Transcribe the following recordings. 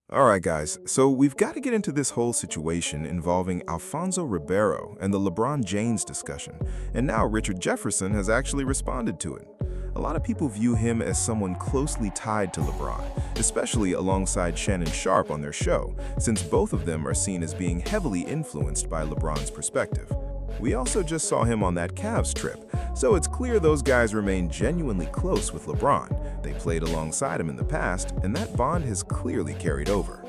All right, guys, so we've got to get into this whole situation involving Alfonso Ribeiro and the LeBron James discussion, and now Richard Jefferson has actually responded to it. A lot of people view him as someone closely tied to LeBron, especially alongside Shannon Sharpe on their show, since both of them are seen as being heavily influenced by LeBron's perspective. We also just saw him on that Cavs trip, so it's clear those guys remain genuinely close with LeBron. They played alongside him in the past, and that bond has clearly carried over.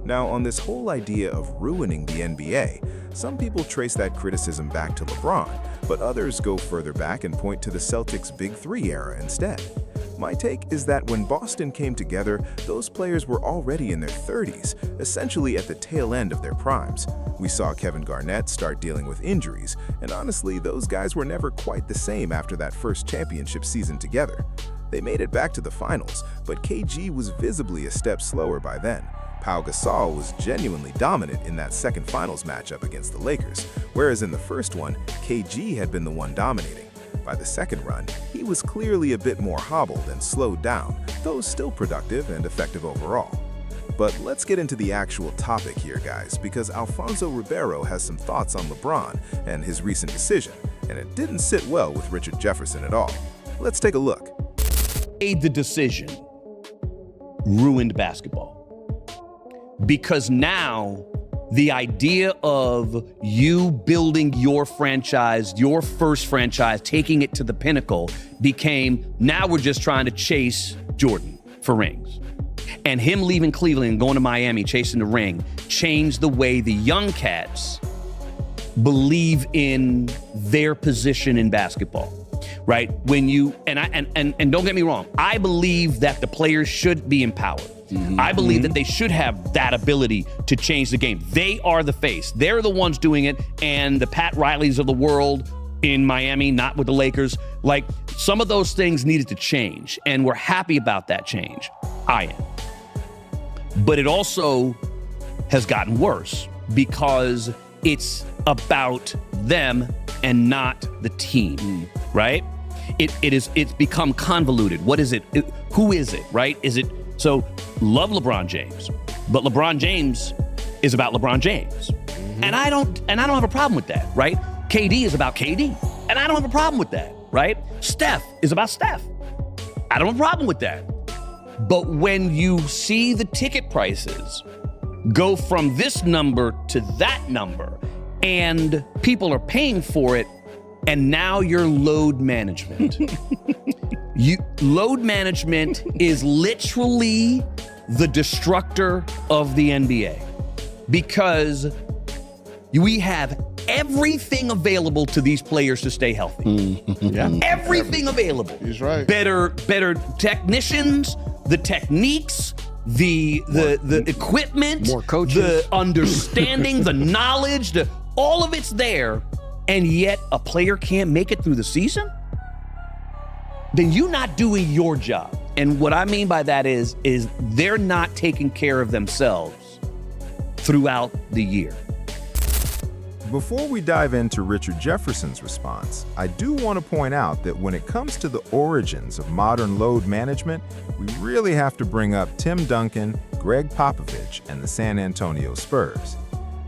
Now, on this whole idea of ruining the NBA, some people trace that criticism back to LeBron, but others go further back and point to the Celtics' Big Three era instead. My take is that when Boston came together, those players were already in their 30s, essentially at the tail end of their primes. We saw Kevin Garnett start dealing with injuries, and honestly, those guys were never quite the same after that first championship season together. They made it back to the finals, but KG was visibly a step slower by then. Pau Gasol was genuinely dominant in that second finals matchup against the Lakers, whereas in the first one, KG had been the one dominating. By the second run, he was clearly a bit more hobbled and slowed down, though still productive and effective overall. But let's get into the actual topic here, guys, because Alfonso Ribeiro has some thoughts on LeBron and his recent decision, and it didn't sit well with Richard Jefferson at all. Let's take a look. The decision ruined basketball because now the idea of you building your franchise, your first franchise, taking it to the pinnacle became, now we're just trying to chase Jordan for rings. And him leaving Cleveland and going to Miami, chasing the ring, changed the way the young cats believe in their position in basketball. Right? When you and don't get me wrong, I believe that the players should be empowered. I believe that they should have that ability to change the game. They are the face. They're the ones doing it, and the Pat Rileys of the world in Miami, not with the Lakers. Like, some of those things needed to change, and we're happy about that change. I am. But it also has gotten worse because it's about them and not the team, right? It's become convoluted. What is it? Who is it, right? Is it, so love LeBron James, but LeBron James is about LeBron James. And I don't have a problem with that, right? KD is about KD, and I don't have a problem with that, right? Steph is about Steph. I don't have a problem with that. But when you see the ticket prices go from this number to that number, and people are paying for it, and now you're load management. Load management is literally the destructor of the NBA because we have everything available to these players to stay healthy. Everything available. He's right. Better technicians, the techniques, the equipment, more coaches, the understanding, the knowledge, all of it's there. And yet a player can't make it through the season? Then you're not doing your job. And what I mean by that is they're not taking care of themselves throughout the year. Before we dive into Richard Jefferson's response, I do want to point out that when it comes to the origins of modern load management, we really have to bring up Tim Duncan, Greg Popovich, and the San Antonio Spurs.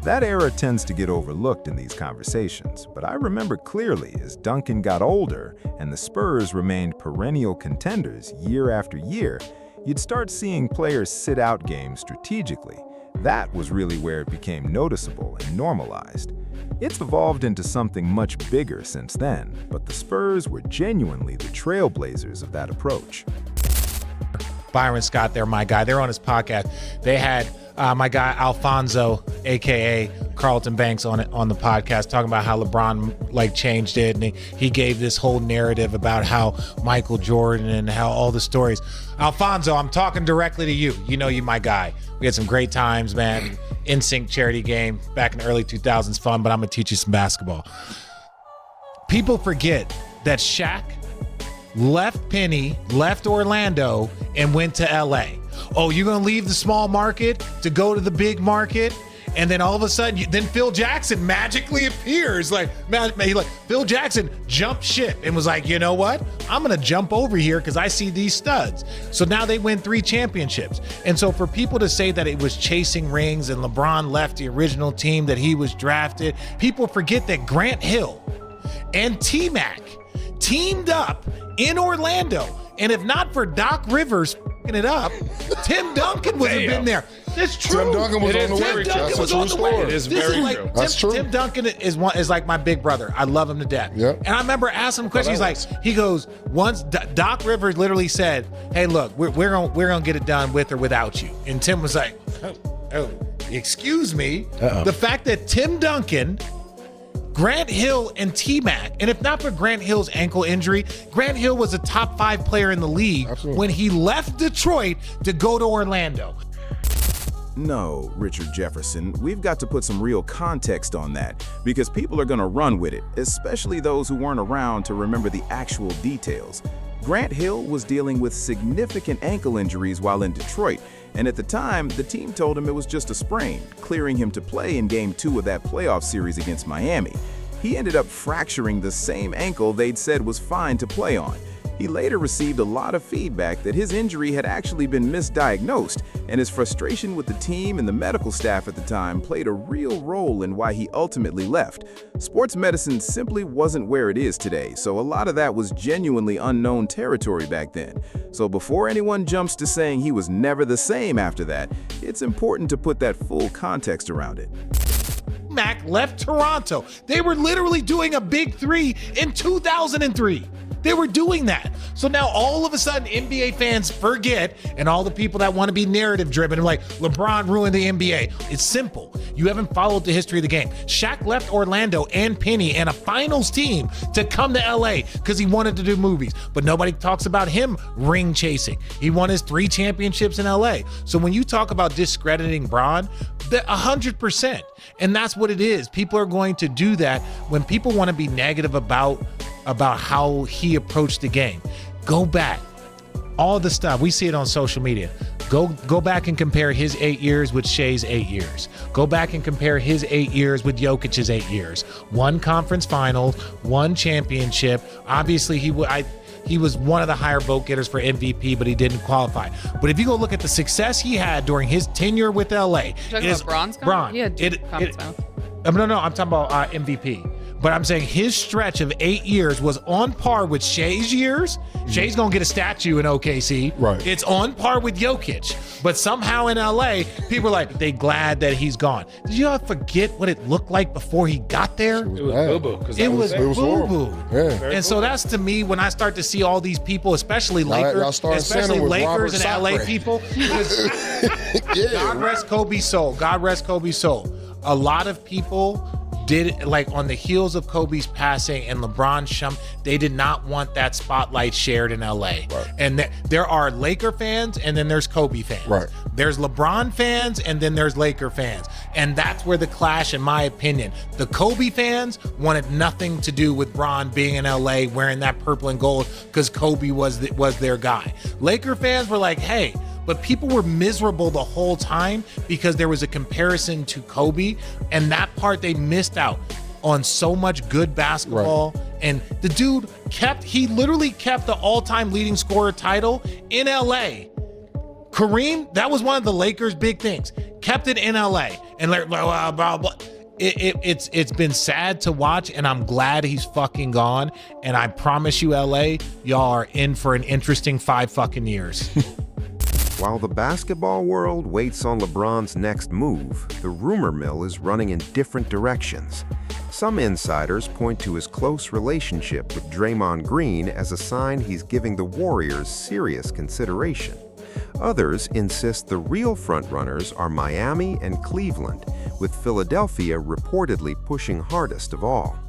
That era tends to get overlooked in these conversations, but I remember clearly as Duncan got older and the Spurs remained perennial contenders year after year, you'd start seeing players sit out games strategically. That was really where it became noticeable and normalized. It's evolved into something much bigger since then, but the Spurs were genuinely the trailblazers of that approach. Byron Scott, they're my guy. They're on his podcast. They had my guy Alfonso, aka Carlton Banks, on the podcast, talking about how LeBron changed it, and he gave this whole narrative about how Michael Jordan and how all the stories. Alfonso, I'm talking directly to you. You know you my guy. We had some great times, man. NSYNC charity game back in the early 2000s, fun. But I'm gonna teach you some basketball. People forget that Shaq left Penny, left Orlando, and went to LA. Oh, you're going to leave the small market to go to the big market? And then all of a sudden, then Phil Jackson magically appears. Phil Jackson jumped ship and was like, you know what? I'm going to jump over here because I see these studs. So now they win 3 championships. And so for people to say that it was chasing rings and LeBron left the original team that he was drafted, people forget that Grant Hill and T-Mac teamed up in Orlando. And if not for Doc Rivers f***ing it up, Tim Duncan would have been there. That's true. Tim Duncan was on the way. That's a true story. It is very true. That's true. Tim Duncan is like my big brother. I love him to death. Yep. And I remember asking him questions. He goes, once Doc Rivers literally said, "Hey, look, we're gonna get it done with or without you." And Tim was like, "Oh, excuse me." The fact that Tim Duncan, Grant Hill, and T-Mac, and if not for Grant Hill's ankle injury, Grant Hill was a top 5 player in the league when he left Detroit to go to Orlando. No, Richard Jefferson, we've got to put some real context on that because people are going to run with it, especially those who weren't around to remember the actual details. Grant Hill was dealing with significant ankle injuries while in Detroit, and at the time, the team told him it was just a sprain, clearing him to play in Game 2 of that playoff series against Miami. He ended up fracturing the same ankle they'd said was fine to play on. He later received a lot of feedback that his injury had actually been misdiagnosed, and his frustration with the team and the medical staff at the time played a real role in why he ultimately left. Sports medicine simply wasn't where it is today, so a lot of that was genuinely unknown territory back then. So before anyone jumps to saying he was never the same after that, it's important to put that full context around it. Mac left Toronto. They were literally doing a big 3 in 2003. They were doing that. So now all of a sudden NBA fans forget, and all the people that want to be narrative driven are like, LeBron ruined the NBA. It's simple. You haven't followed the history of the game. Shaq left Orlando and Penny and a finals team to come to LA because he wanted to do movies. But nobody talks about him ring chasing. He won his 3 championships in LA. So when you talk about discrediting Bron, 100%. And that's what it is. People are going to do that when people want to be negative about how he approached the game. Go back. All the stuff, we see it on social media. Go back and compare his 8 years with Shea's 8 years. Go back and compare his 8 years with Jokic's 8 years. 1 conference finals, 1 championship. Obviously, he was one of the higher vote getters for MVP, but he didn't qualify. But if you go look at the success he had during his tenure with LA, You're talking about Bron's Bron. Yeah, conference finals. No, I'm talking about MVP. But I'm saying his stretch of 8 years was on par with Shea's years. Shea's gonna get a statue in OKC. Right. It's on par with Jokic. But somehow in LA, people are like, they glad that he's gone. Did you all forget what it looked like before he got there? It was boo-boo. It was horrible. boo-boo. Yeah. And so that's, to me, when I start to see all these people, especially Lakers, and LA people. God rest Kobe's soul. God rest Kobe's soul. A lot of people did, like, on the heels of Kobe's passing and LeBron they did not want that spotlight shared in LA. Right. And there are Laker fans and then there's Kobe fans. Right. There's LeBron fans and then there's Laker fans. And that's where the clash, in my opinion. The Kobe fans wanted nothing to do with Bron being in LA wearing that purple and gold because Kobe was their guy. Laker fans were like, hey, but people were miserable the whole time because there was a comparison to Kobe, and that part they missed out on so much good basketball. Right. And the dude he literally kept the all-time leading scorer title in LA. Kareem, that was one of the Lakers' big things. Kept it in LA. And like, blah, blah, blah. It's been sad to watch, and I'm glad he's fucking gone. And I promise you, LA, y'all are in for an interesting 5 fucking years. While the basketball world waits on LeBron's next move, the rumor mill is running in different directions. Some insiders point to his close relationship with Draymond Green as a sign he's giving the Warriors serious consideration. Others insist the real frontrunners are Miami and Cleveland, with Philadelphia reportedly pushing hardest of all.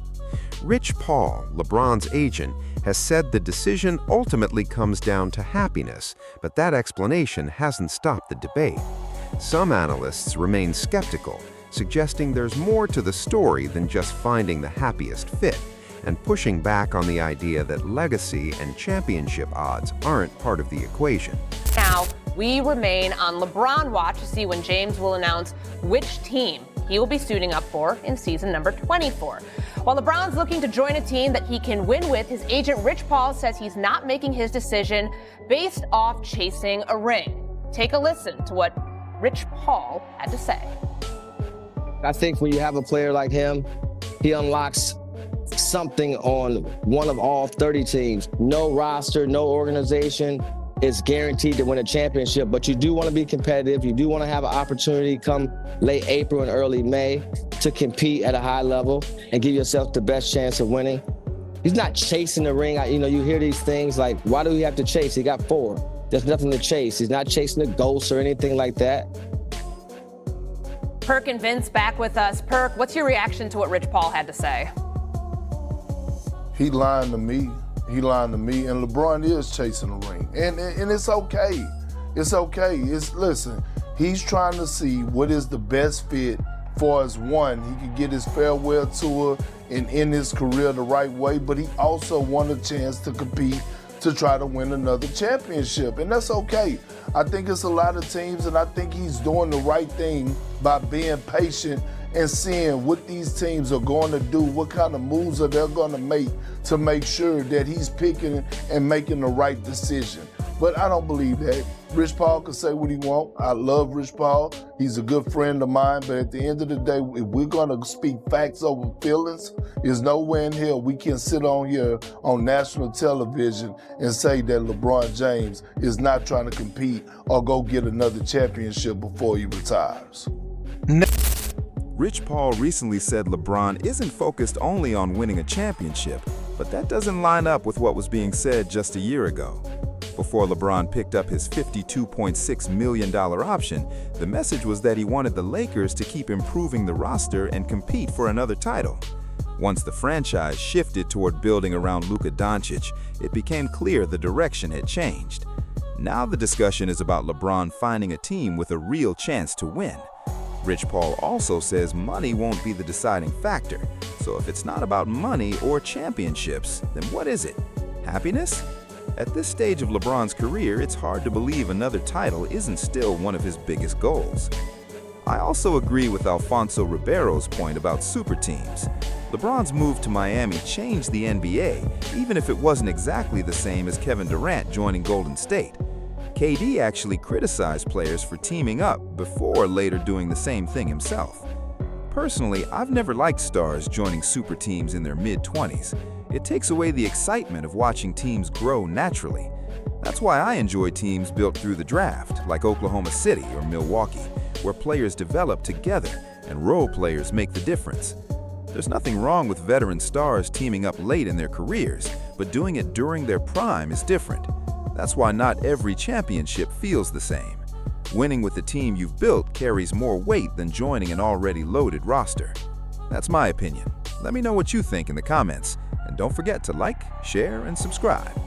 Rich Paul, LeBron's agent, has said the decision ultimately comes down to happiness, but that explanation hasn't stopped the debate. Some analysts remain skeptical, suggesting there's more to the story than just finding the happiest fit, and pushing back on the idea that legacy and championship odds aren't part of the equation. Now, we remain on LeBron watch to see when James will announce which team he will be suiting up for in season number 24. While LeBron's looking to join a team that he can win with, his agent Rich Paul says he's not making his decision based off chasing a ring. Take a listen to what Rich Paul had to say. I think when you have a player like him, he unlocks something on one of all 30 teams. No roster, no organization is guaranteed to win a championship, but you do want to be competitive. You do want to have an opportunity come late April and early May to compete at a high level and give yourself the best chance of winning. He's not chasing the ring. You hear these things like, why do we have to chase? He got 4. There's nothing to chase. He's not chasing the ghost or anything like that. Perk and Vince back with us. Perk, what's your reaction to what Rich Paul had to say? He lying to me. And LeBron is chasing the ring. And it's okay. It's okay. Listen, he's trying to see what is the best fit for us. One, he can get his farewell tour and end his career the right way, but he also want a chance to compete to try to win another championship, and that's okay. I think it's a lot of teams, and I think he's doing the right thing by being patient and seeing what these teams are going to do, what kind of moves are they going to make sure that he's picking and making the right decision. But I don't believe that. Rich Paul can say what he wants. I love Rich Paul. He's a good friend of mine. But at the end of the day, if we're going to speak facts over feelings, there's nowhere in hell we can sit on here on national television and say that LeBron James is not trying to compete or go get another championship before he retires. Rich Paul recently said LeBron isn't focused only on winning a championship, but that doesn't line up with what was being said just a year ago. Before LeBron picked up his $52.6 million option, the message was that he wanted the Lakers to keep improving the roster and compete for another title. Once the franchise shifted toward building around Luka Doncic, it became clear the direction had changed. Now the discussion is about LeBron finding a team with a real chance to win. Rich Paul also says money won't be the deciding factor. So if it's not about money or championships, then what is it? Happiness? At this stage of LeBron's career, it's hard to believe another title isn't still one of his biggest goals. I also agree with Alfonso Ribeiro's point about superteams. LeBron's move to Miami changed the NBA, even if it wasn't exactly the same as Kevin Durant joining Golden State. KD actually criticized players for teaming up before later doing the same thing himself. Personally, I've never liked stars joining super teams in their mid-20s. It takes away the excitement of watching teams grow naturally. That's why I enjoy teams built through the draft, like Oklahoma City or Milwaukee, where players develop together and role players make the difference. There's nothing wrong with veteran stars teaming up late in their careers, but doing it during their prime is different. That's why not every championship feels the same. Winning with the team you've built carries more weight than joining an already loaded roster. That's my opinion. Let me know what you think in the comments, and don't forget to like, share, and subscribe.